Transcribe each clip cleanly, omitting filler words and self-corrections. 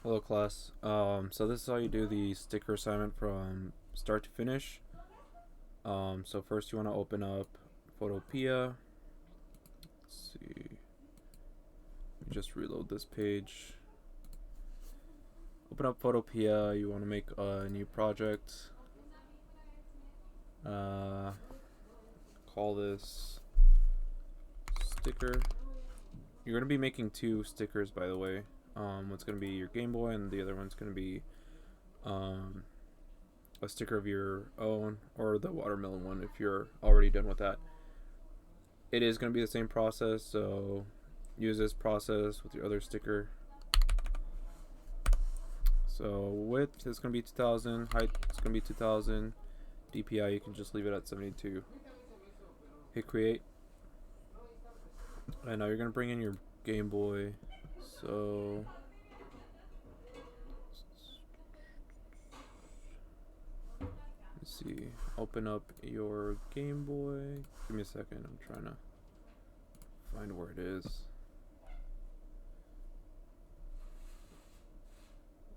Hello class. So this is how you do the sticker assignment from start to finish. So first you want to open up photopea. Let's see. Let me just reload this page. Open up photopea. You want to make a new project. Call this sticker. You're gonna be making two stickers, by the way. One's gonna be your Game Boy, and the other one's gonna be a sticker of your own, or the watermelon one if you're already done with that. It is going to be the same process, so use this process with your other sticker. So width is going to be 2000, height is going to be 2000, DPI you can just leave it at 72. Hit create, and now you're going to bring in your Game Boy. So let's see, open up your Game Boy. Give me a second, I'm trying to find where it is.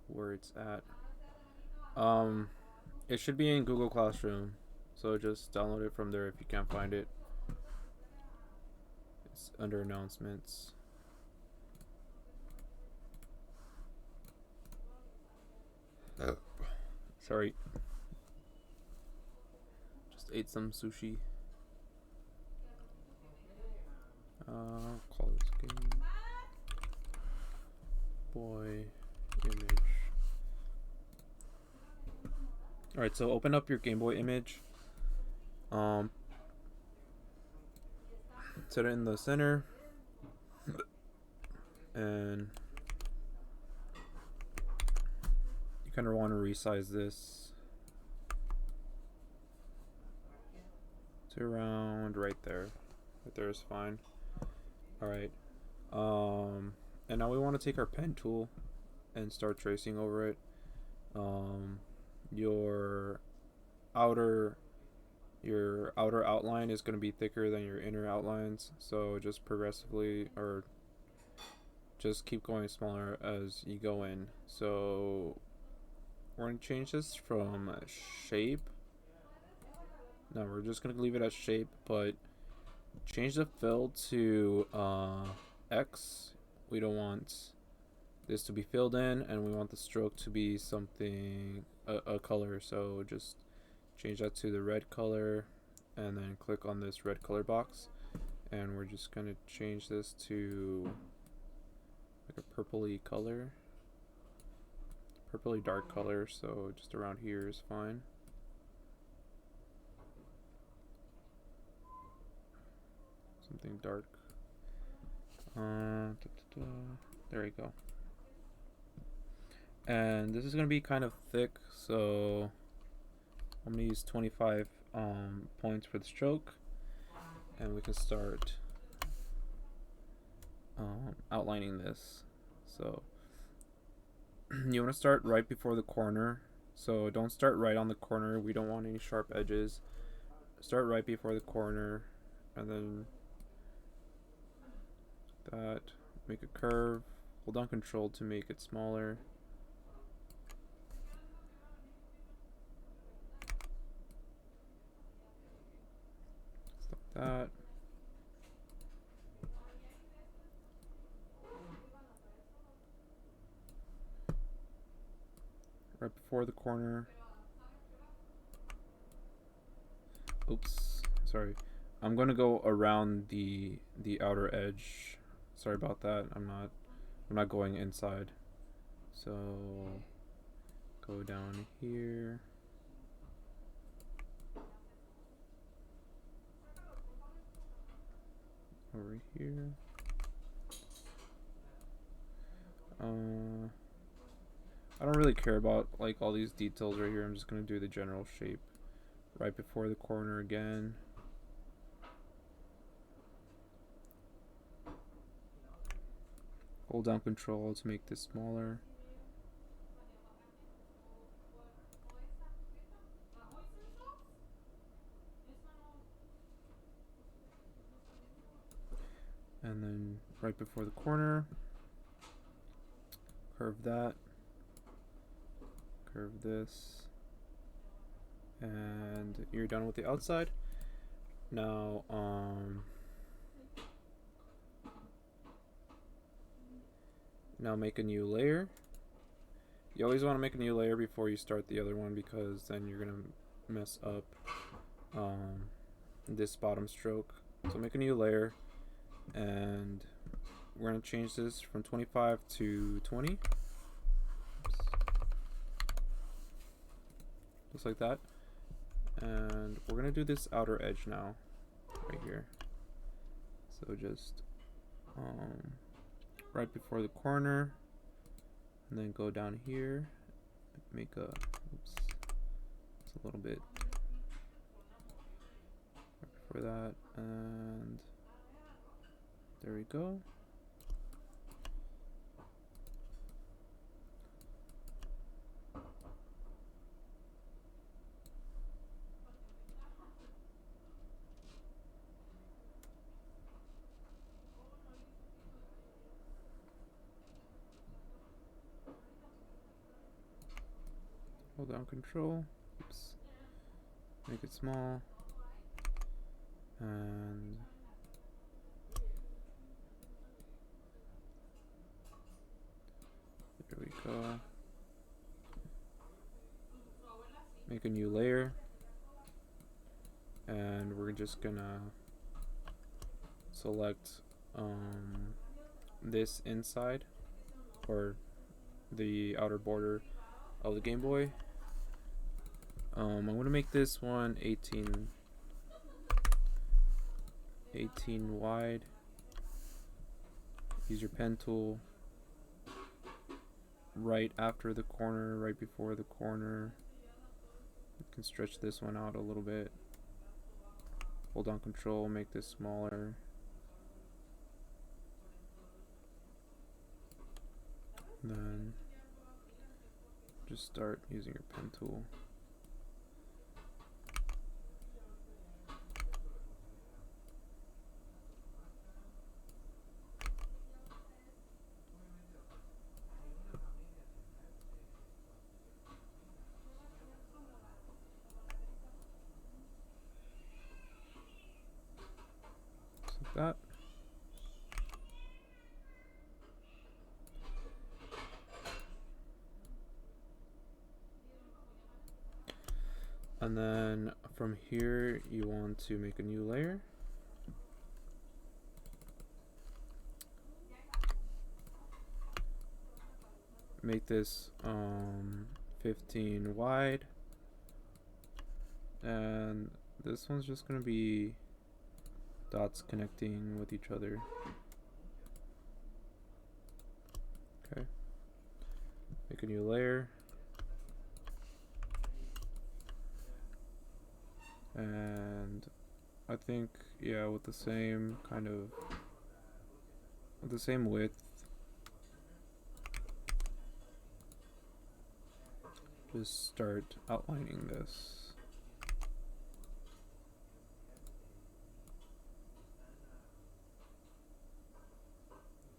Where it's at. It should be in Google Classroom, so just download it from there if you can't find it. It's under announcements. Sorry. Just ate some sushi. Call this Game Boy image. Alright, so open up your Game Boy image. Set it in the center. And you kind of want to resize this to around right there. Right there is fine. Alright. And now we want to take our pen tool and start tracing over it. Your outer outline is going to be thicker than your inner outlines, so just progressively, or just keep going smaller as you go in. So we're going to change this from shape. No, we're just going to leave it as shape, but change the fill to X. We don't want this to be filled in, and we want the stroke to be something, a color. So just change that to the red color, and then click on this red color box, and we're just going to change this to like a purpley color, purpley dark color, so just around here is fine. Something dark. There we go. And this is going to be kind of thick, so I'm going to use 25 points for the stroke, and we can start outlining this. So you want to start right before the corner, so don't start right on the corner. We don't want any sharp edges. Start right before the corner, and then that, make a curve, hold down control to make it smaller. That. Right before the corner. Oops, sorry. I'm gonna go around the outer edge. Sorry about that. I'm not going inside. So go down here. Over here. I don't really care about like all these details right here. I'm just gonna do the general shape right before the corner again. Hold down control to make this smaller. And then right before the corner, curve that. curve this, and you're done with the outside. Now, now make a new layer. You always want to make a new layer before you start the other one, because then you're gonna mess up this bottom stroke. So make a new layer, and we're gonna change this from 25 to 20. Oops. Just like that. And we're gonna do this outer edge now, right here. So just right before the corner, and then go down here, make a, oops, it's a little bit right before that, and there we go. Hold down Control, oops, make it small, and there we go. Make a new layer, and we're just gonna select this inside, or the outer border of the Game Boy. I'm going to make this one 18 wide. Use your pen tool right after the corner, right before the corner. You can stretch this one out a little bit. Hold down Control, make this smaller. Then just start using your pen tool. Just like that. And then from here, you want to make a new layer. Make this 15 wide. And this one's just going to be dots connecting with each other. Okay. Make a new layer. And I think, yeah, with the same kind of, with the same width, just start outlining this.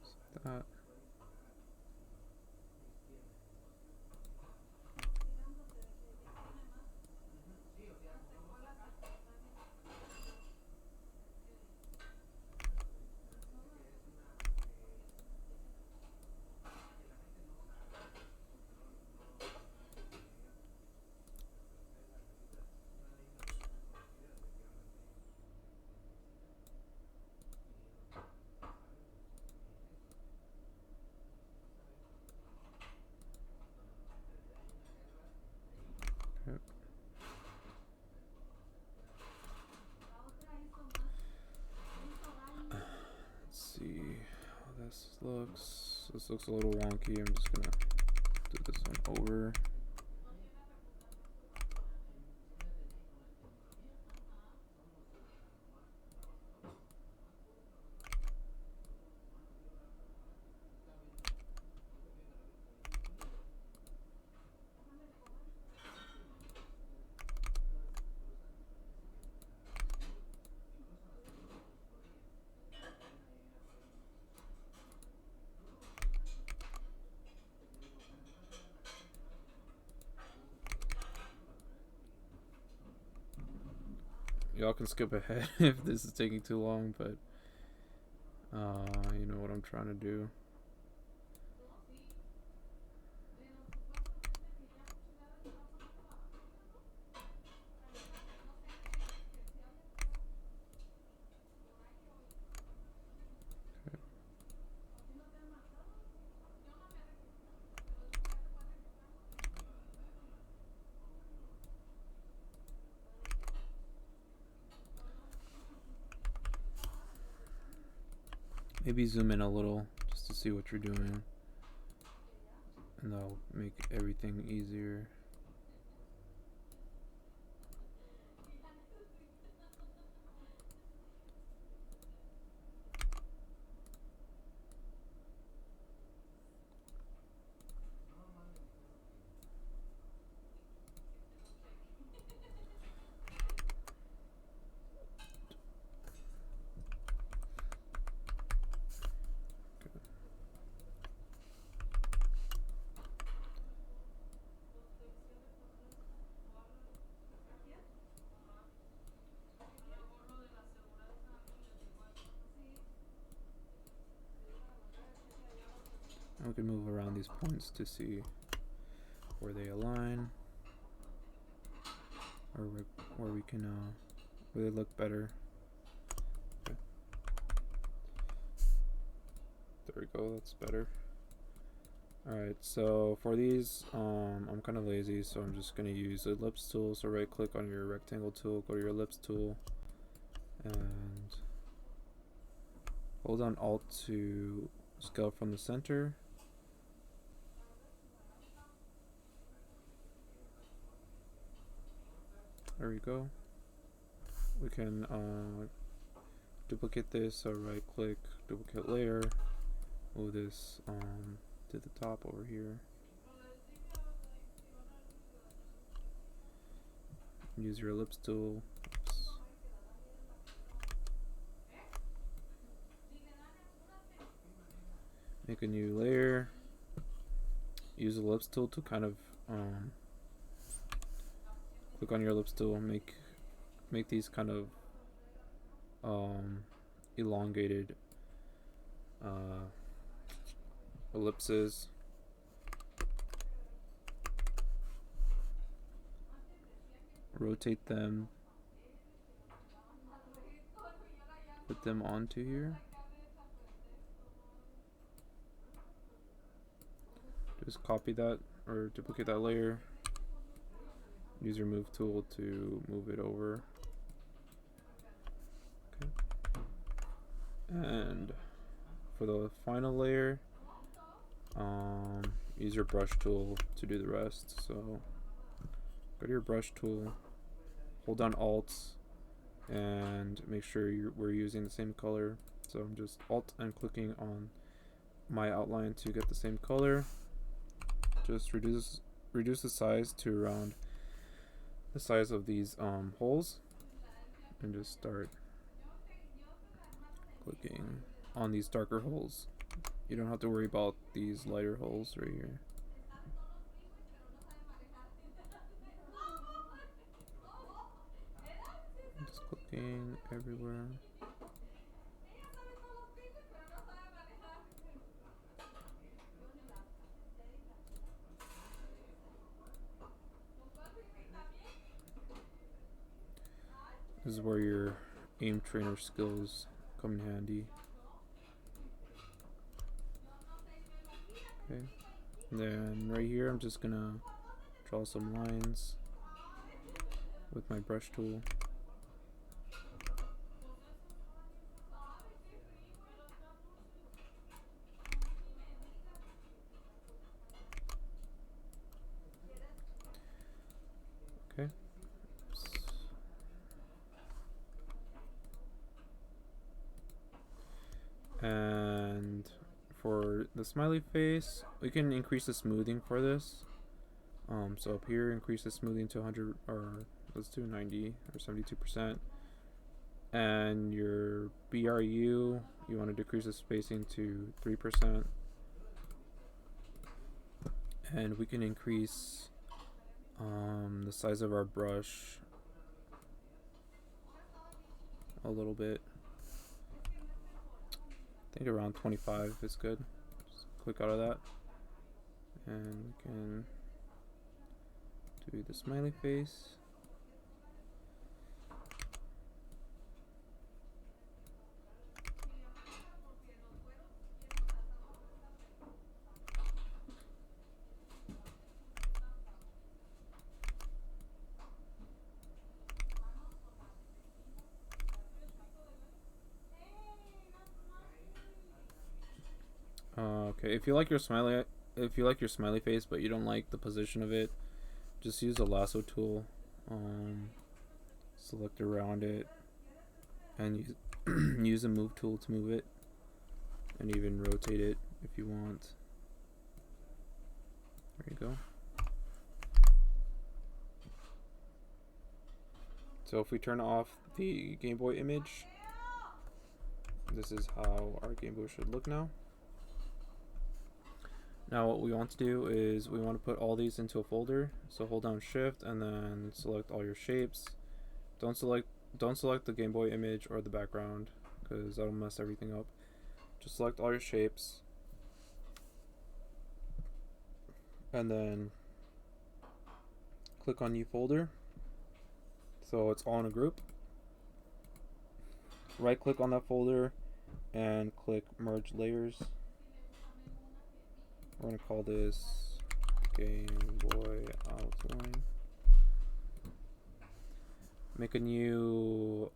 Just like that. Yep. Let's see how this looks. This looks a little wonky. I'm just gonna do this one over. y'all can skip ahead if this is taking too long, but you know what I'm trying to do. Maybe zoom in a little just to see what you're doing, and that'll make everything easier. And we can move around these points to see where they align, or where we can where they look better. Okay. There we go, that's better. Alright, so for these, I'm kind of lazy, so I'm just going to use the ellipse tool. So right click on your rectangle tool, go to your ellipse tool, and hold down Alt to scale from the center. There we go. We can duplicate this, so right click, duplicate layer, move this to the top over here. Use your ellipse tool. Oops. Make a new layer. Use the ellipse tool to kind of click on your ellipse tool, make these kind of elongated ellipses. Rotate them, put them onto here. Just copy that or duplicate that layer. Use your move tool to move it over. Okay. And for the final layer, use your brush tool to do the rest. So go to your brush tool, hold down Alt, and make sure we're using the same color. So I'm just Alt and clicking on my outline to get the same color. Just reduce the size to around the size of these holes, and just start clicking on these darker holes. You don't have to worry about these lighter holes right here. Just clicking everywhere. This is where your aim trainer skills come in handy. Okay, and then right here I'm just gonna draw some lines with my brush tool. Okay. And for the smiley face, we can increase the smoothing for this. So up here, increase the smoothing to 100, or let's do 90 or 72%. And your BRU, you want to decrease the spacing to 3%. And we can increase the size of our brush a little bit. I think around 25 is good. Just click out of that. And we can do the smiley face. Okay, if you like your smiley face, but you don't like the position of it, just use the lasso tool. Select around it, and use the move tool to move it, and even rotate it if you want. There you go. So if we turn off the Game Boy image, this is how our Game Boy should look now. Now what we want to do is we want to put all these into a folder. So hold down Shift and then select all your shapes. Don't select the Game Boy image or the background, because that'll mess everything up. Just select all your shapes, and then click on New Folder. So it's all in a group. Right click on that folder and click Merge Layers. We're going to call this Game Boy Outline. Make a new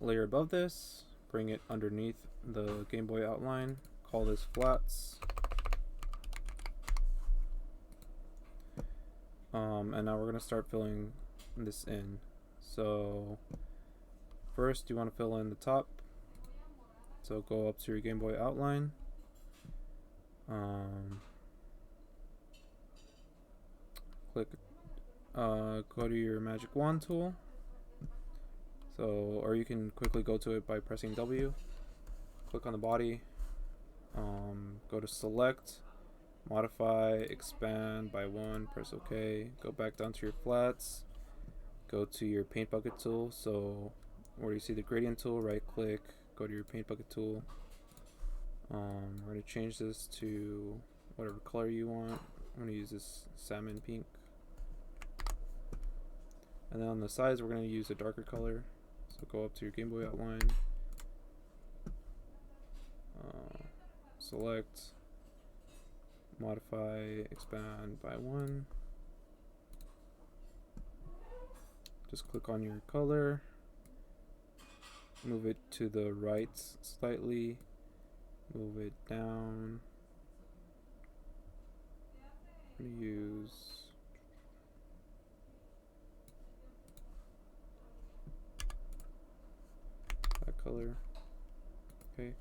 layer above this. Bring it underneath the Game Boy Outline. Call this Flats. And now we're going to start filling this in. So first you want to fill in the top. So go up to your Game Boy Outline. Go to your magic wand tool. So, or you can quickly go to it by pressing W. Click on the body. Go to select, modify, expand by 1. Press OK. Go back down to your flats. Go to your paint bucket tool. So, where you see the gradient tool, right click. Go to your paint bucket tool. We're going to change this to whatever color you want. I'm going to use this salmon pink. And then on the sides, we're going to use a darker color. So go up to your Game Boy Outline. Select, modify, expand by 1. Just click on your color. Move it to the right slightly. Move it down. I'm going to use that color. Okay,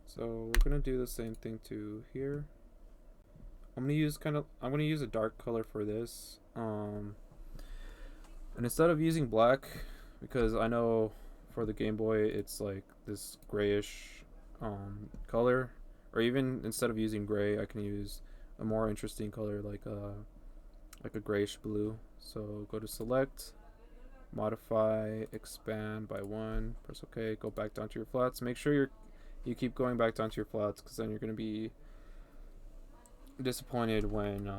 so we're gonna do the same thing to here. I'm gonna use a dark color for this. And instead of using black, because I know for the Game Boy it's like this grayish color, or even instead of using gray, I can use a more interesting color like a grayish blue. So go to select, modify, expand by 1. Press OK. Go back down to your flats. Make sure you keep going back down to your flats, because then you're going to be disappointed when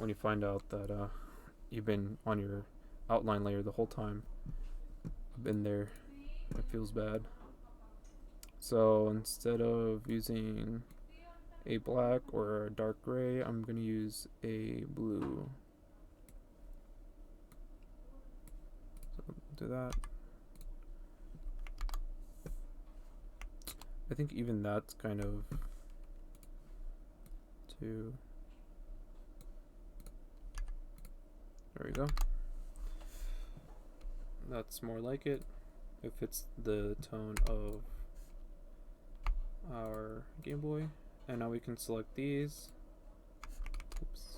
you find out that you've been on your outline layer the whole time. I've been there. It feels bad. So instead of using a black or a dark gray, I'm going to use a blue. So do that. I think even that's kind of too. There we go. That's more like it. It fits the tone of our Game Boy. And now we can select these. Oops.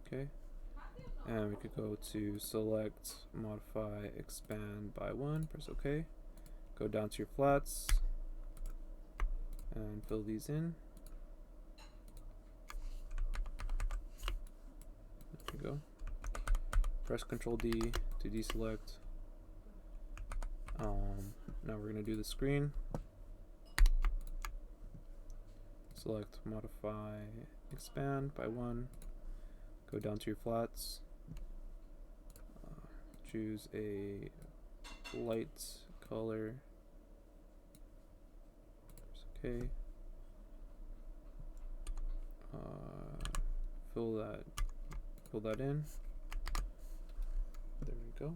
Okay. And we could go to select, modify, expand by 1. Press OK. Go down to your flats and fill these in. There you go. Press Ctrl D to deselect. Now we're going to do the screen. Select modify expand by 1. Go down to your flats. Choose a light color. Okay. Fill that in. There we go.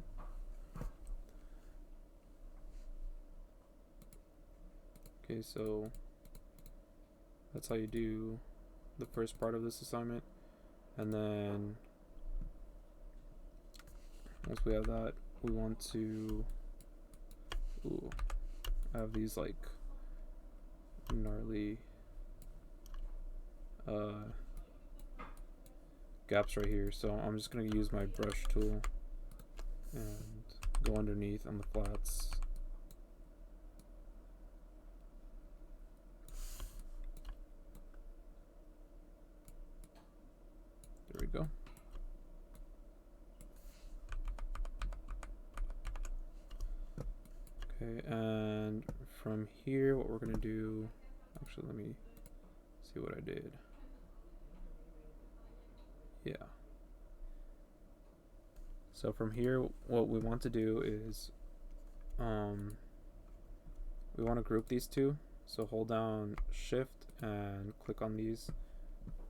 Okay, so that's how you do the first part of this assignment. And then once we have that, we want to have these like gnarly gaps right here. So I'm just going to use my brush tool and go underneath on the flats. There we go. Okay, and from here, what we're going to do, actually, let me see what I did. Yeah. So from here, what we want to do is we want to group these two. So hold down Shift and click on these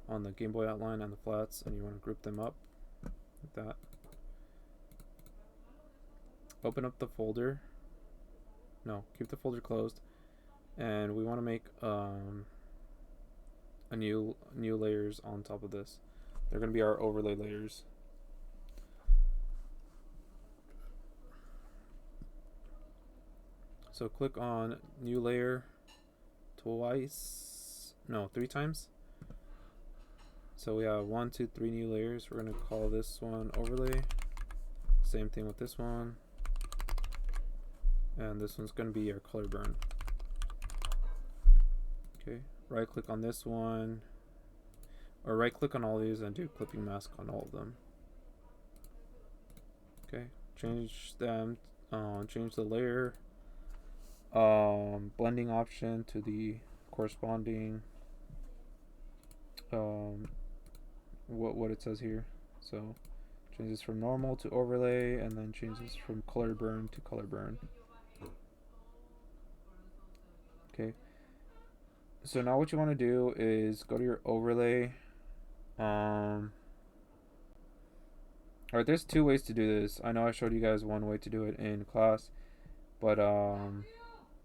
on the Game Boy outline and the flats, and you want to group them up like that. Open up the folder. No, keep the folder closed, and we want to make a new layers on top of this. They're going to be our overlay layers. So click on new layer three times. So we have 1, 2, 3 new layers. We're going to call this one overlay. Same thing with this one. And this one's going to be our color burn. Okay, right click on this one, or right click on all these and do clipping mask on all of them. Okay, change them, change the layer blending option to the corresponding what it says here. So change this from normal to overlay, and then change this from color burn to color burn. Okay, so now what you want to do is go to your overlay. Alright, there's two ways to do this. I know I showed you guys one way to do it in class, but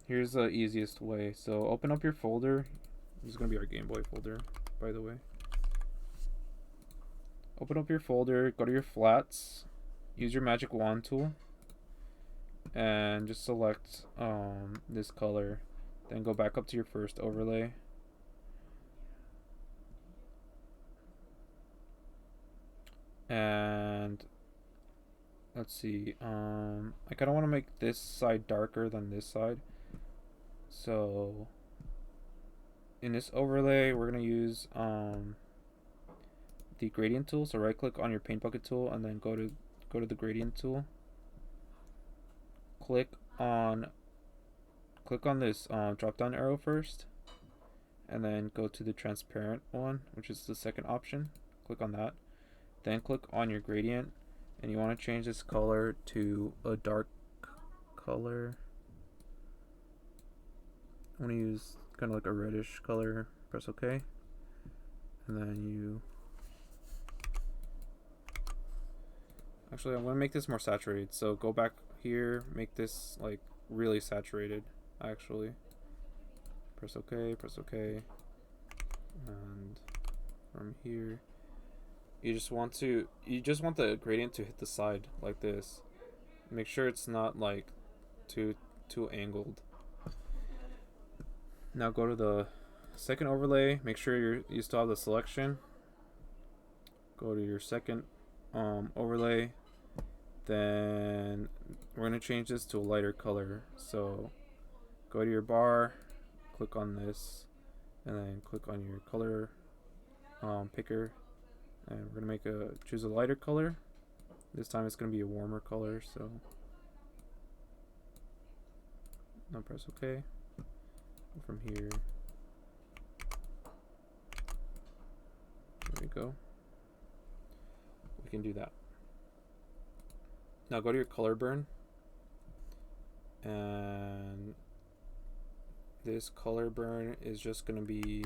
here's the easiest way. So open up your folder. This is going to be our Game Boy folder, by the way. Open up your folder, go to your flats, use your magic wand tool, and just select this color. Then go back up to your first overlay. And let's see, I kind of want to make this side darker than this side. So in this overlay, we're going to use the gradient tool. So right click on your paint bucket tool and then go to the gradient tool. Click on this drop down arrow first, and then go to the transparent one, which is the second option. Click on that, then click on your gradient, and you want to change this color to a dark color. I want to use kind of like a reddish color. Press OK, and then actually, I'm going to make this more saturated. So go back here, make this like really saturated. Actually, press OK, and from here, you just want the gradient to hit the side like this. Make sure it's not like too angled. Now go to the second overlay. Make sure you still have the selection. Go to your second overlay. Then we're going to change this to a lighter color. So go to your bar, click on this, and then click on your color picker, and we're gonna choose a lighter color. This time it's going to be a warmer color, so now press OK. From here, there we go. We can do that. Now go to your color burn, and this color burn is just going to be,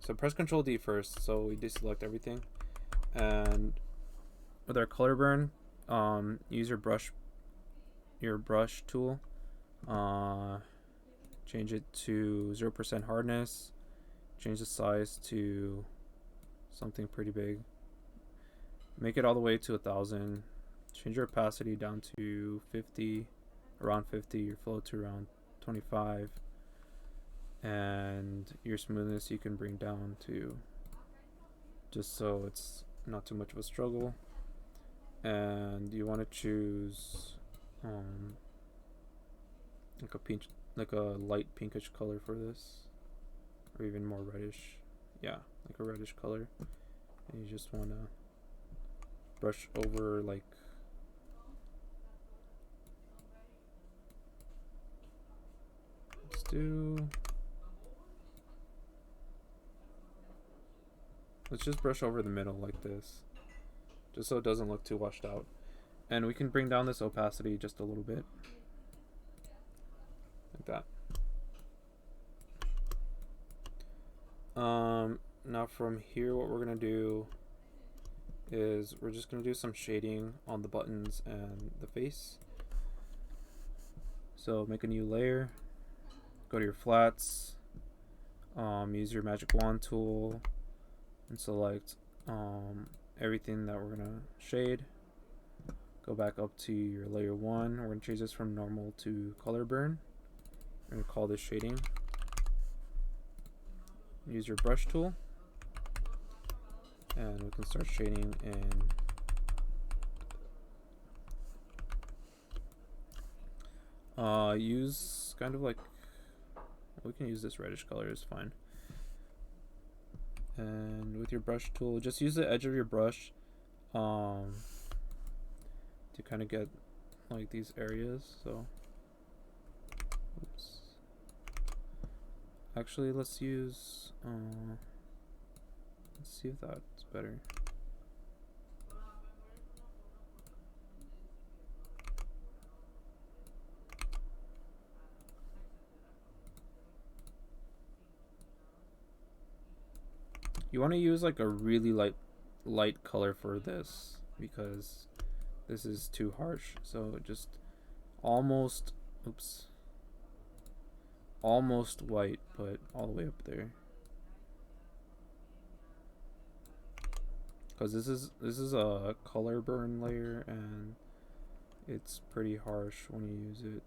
so press Ctrl D first, so we deselect everything, and with our color burn, use your brush tool, change it to 0% hardness, change the size to something pretty big, make it all the way to 1000, change your opacity down to 50, around 50, your flow to around 25, and your smoothness you can bring down to just so it's not too much of a struggle. And you want to choose like a light pinkish color for this, or even more reddish. Yeah, like a reddish color. And you just want to brush over, like, let's just brush over the middle like this, just so it doesn't look too washed out. And we can bring down this opacity just a little bit, like that. Now from here, what we're gonna do is we're just gonna do some shading on the buttons and the face. So make a new layer, go to your flats, use your magic wand tool, and select everything that we're gonna shade. Go back up to your layer 1. We're gonna change this from normal to color burn. We're gonna call this shading. Use your brush tool, and we can start shading in use kind of like, we can use this reddish color, is fine. And with your brush tool, just use the edge of your brush to kind of get like these areas. So oops. Actually, let's use let's see if that's better. You want to use like a really light color for this, because this is too harsh. So just almost, oops, almost white, but all the way up there, because this is a color burn layer and it's pretty harsh when you use it.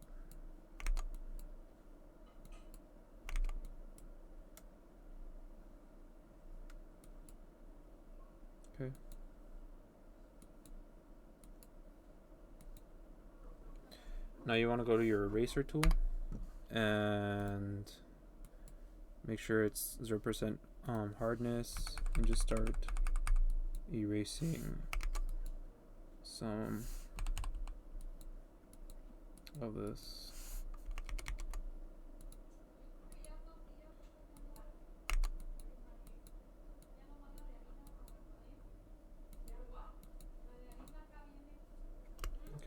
Okay. Now you want to go to your eraser tool and make sure it's 0% hardness, and just start erasing some of this.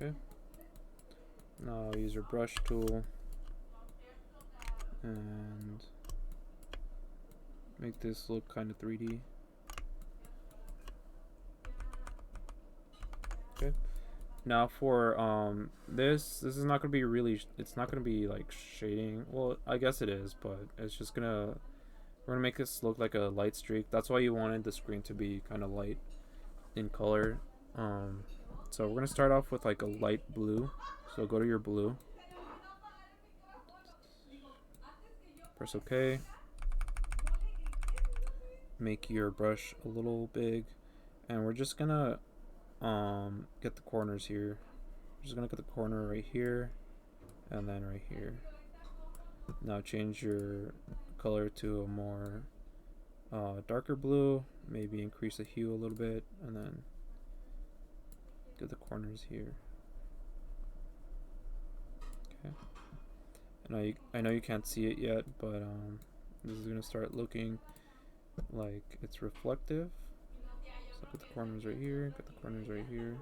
Okay. Now use your brush tool and make this look kind of 3D. Okay. Now for this is not gonna be really, it's not gonna be like shading. Well, I guess it is, but it's just gonna, we're gonna make this look like a light streak. That's why you wanted the screen to be kind of light in color. So we're gonna start off with like a light blue. So go to your blue, press OK, make your brush a little big, and we're just gonna get the corners here. We're just gonna get the corner right here and then right here. Now change your color to a more darker blue, maybe increase the hue a little bit, and then get the corners here. Okay. And I know you can't see it yet, but this is gonna start looking like it's reflective. So get the corners right here, get the corners right here.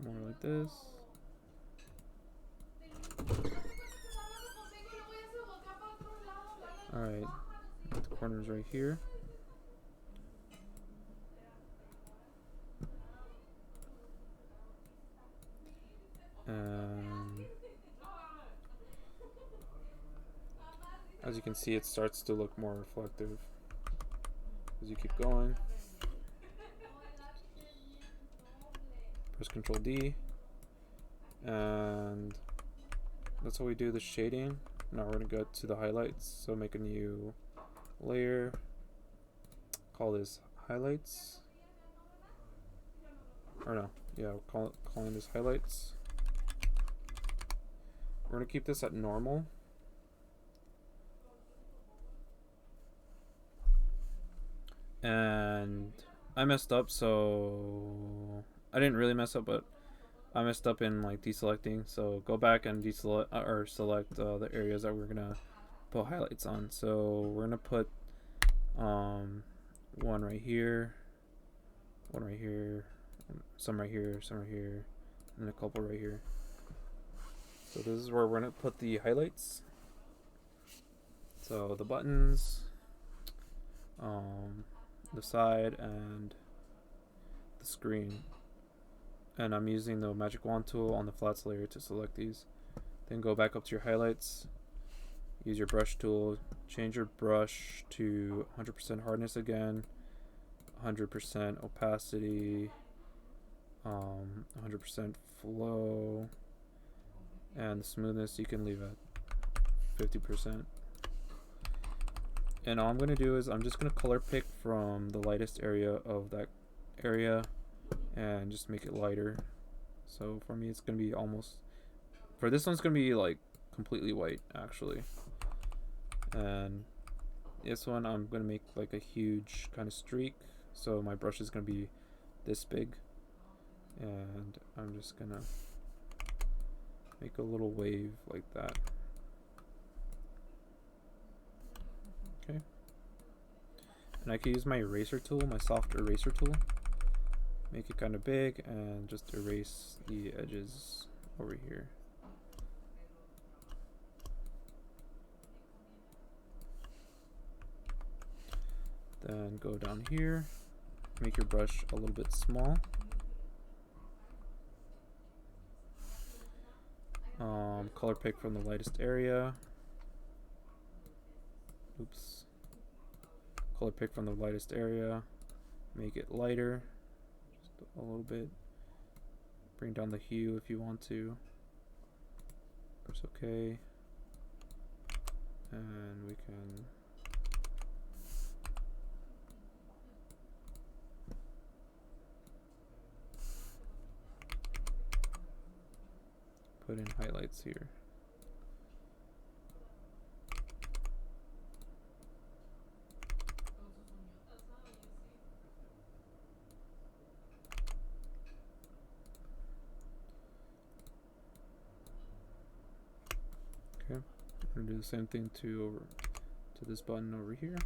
More like this. Alright, get the corners right here. And as you can see, it starts to look more reflective as you keep going. Press Control D, and that's how we do the shading. Now we're gonna go to the highlights. So make a new layer. Call this highlights. Or no, yeah, calling this highlights. We're gonna keep this at normal. And I messed up, so I didn't really mess up, but I messed up in like deselecting. So go back and deselect or select the areas that we're gonna put highlights on. So we're gonna put one right here, one right here, some right here, some right here, and a couple right here. So this is where we're gonna put the highlights. So the buttons, the side, and the screen. And I'm using the magic wand tool on the flats layer to select these. Then go back up to your highlights, use your brush tool, change your brush to 100% hardness again, 100% opacity, 100% flow, and the smoothness you can leave at 50%. And all I'm going to do is I'm just going to color pick from the lightest area of that area and just make it lighter. So for me it's going to be almost, for this one's going to be like completely white actually. And this one I'm going to make like a huge kind of streak. So my brush is going to be this big. And I'm just going to make a little wave like that. Okay. And I can use my eraser tool, my soft eraser tool. Make it kind of big and just erase the edges over here. Then go down here, make your brush a little bit small. Color pick from the lightest area. Oops. Color pick from the lightest area. Make it lighter, just a little bit. Bring down the hue if you want to. Press OK. And we can put in highlights here. Okay, I'm gonna do the same thing to this button over here.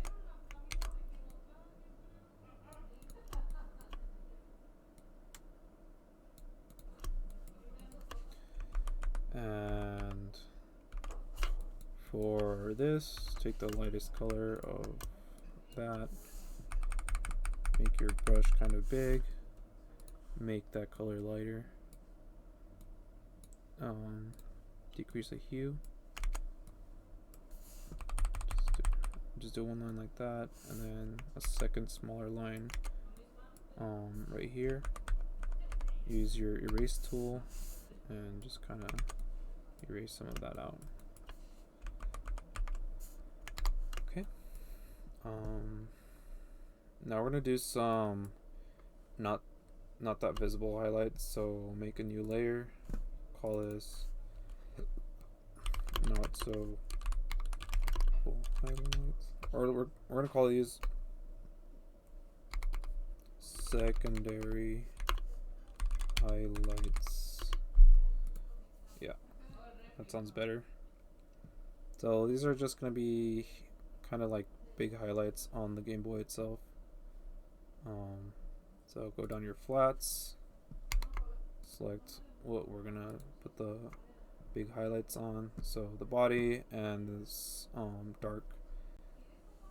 And for this, take the lightest color of that, make your brush kind of big, make that color lighter, decrease the hue, just do one line like that, and then a second smaller line right here. Use your erase tool and just kind of erase some of that out. Okay. Now we're gonna do some not that visible highlights. So make a new layer. Call this not so cool highlights, or we're gonna call these secondary highlights. Yeah, that sounds better. So these are just going to be kind of like big highlights on the Game Boy itself. So go down your flats, select what we're going to put the big highlights on. So the body and this dark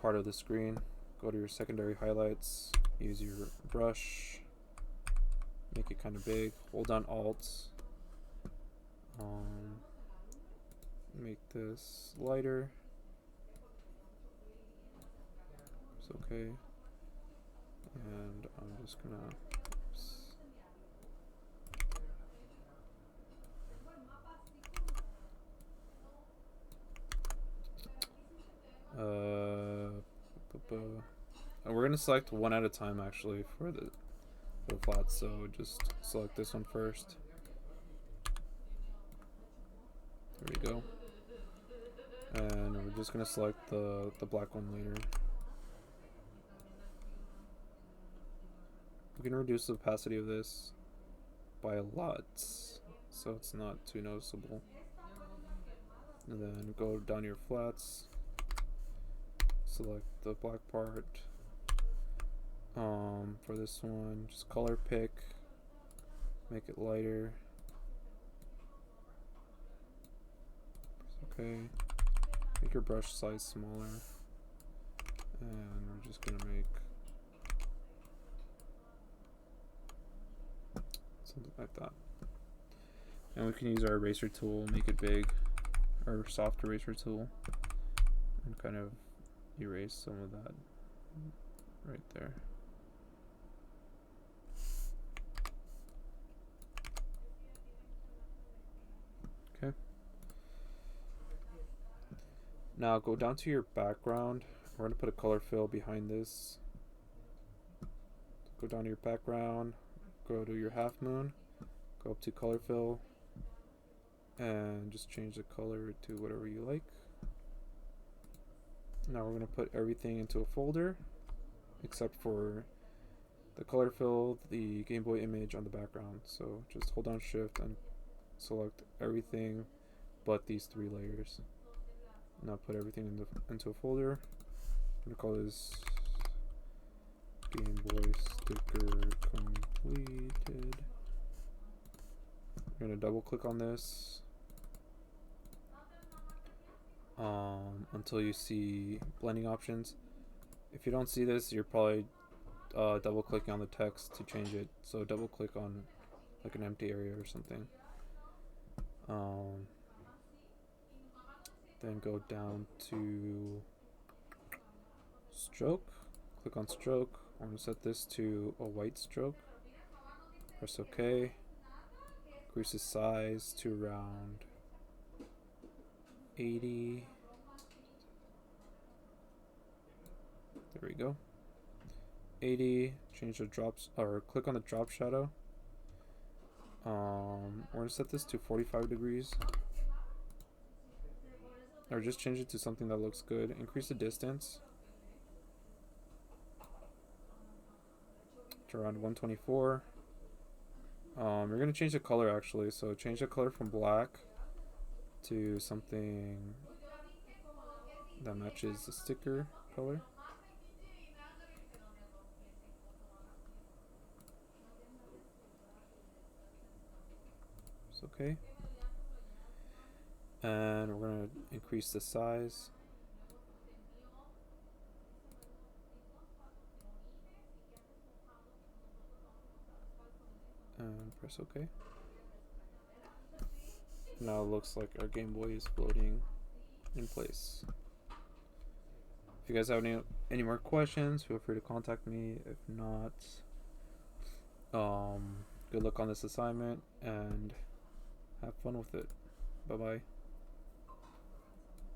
part of the screen. Go to your secondary highlights, use your brush, make it kind of big, hold down Alt, make this lighter, it's okay, and I'm just gonna, we're gonna select one at a time actually for the flats, so just select this one first. There we go. And we're just gonna select the black one later. We can reduce the opacity of this by a lot, so it's not too noticeable. And then go down your flats, select the black part. For this one, just color pick, make it lighter. Okay, make your brush size smaller, and we're just gonna make something like that. And we can use our eraser tool, make it big, or soft eraser tool, and kind of erase some of that right there. Okay. Now go down to your background. We're going to put a color fill behind this. Go down to your background, go to your half moon, go up to color fill, and just change the color to whatever you like. Now we're going to put everything into a folder except for the color fill, the Game Boy image on the background. So just hold down shift and select everything but these 3 layers. Now put everything into a folder. I'm going to call this Game Boy sticker completed. We're going to double click on this until you see blending options. If you don't see this, you're probably double clicking on the text to change it. So double click on like an empty area or something. Then go down to stroke, click on stroke. I'm going to set this to a white stroke. Press OK. Increase the size to around 80. There we go. 80. Change the drops, or click on the drop shadow. We're going to set this to 45 degrees. Or just change it to something that looks good. Increase the distance to around 124. You're going to change the color actually, so change the color from black to something that matches the sticker color. It's okay. And we're going to increase the size. And press OK. Now it looks like our Game Boy is floating in place. If you guys have any more questions, feel free to contact me. If not, good luck on this assignment and have fun with it. Bye bye.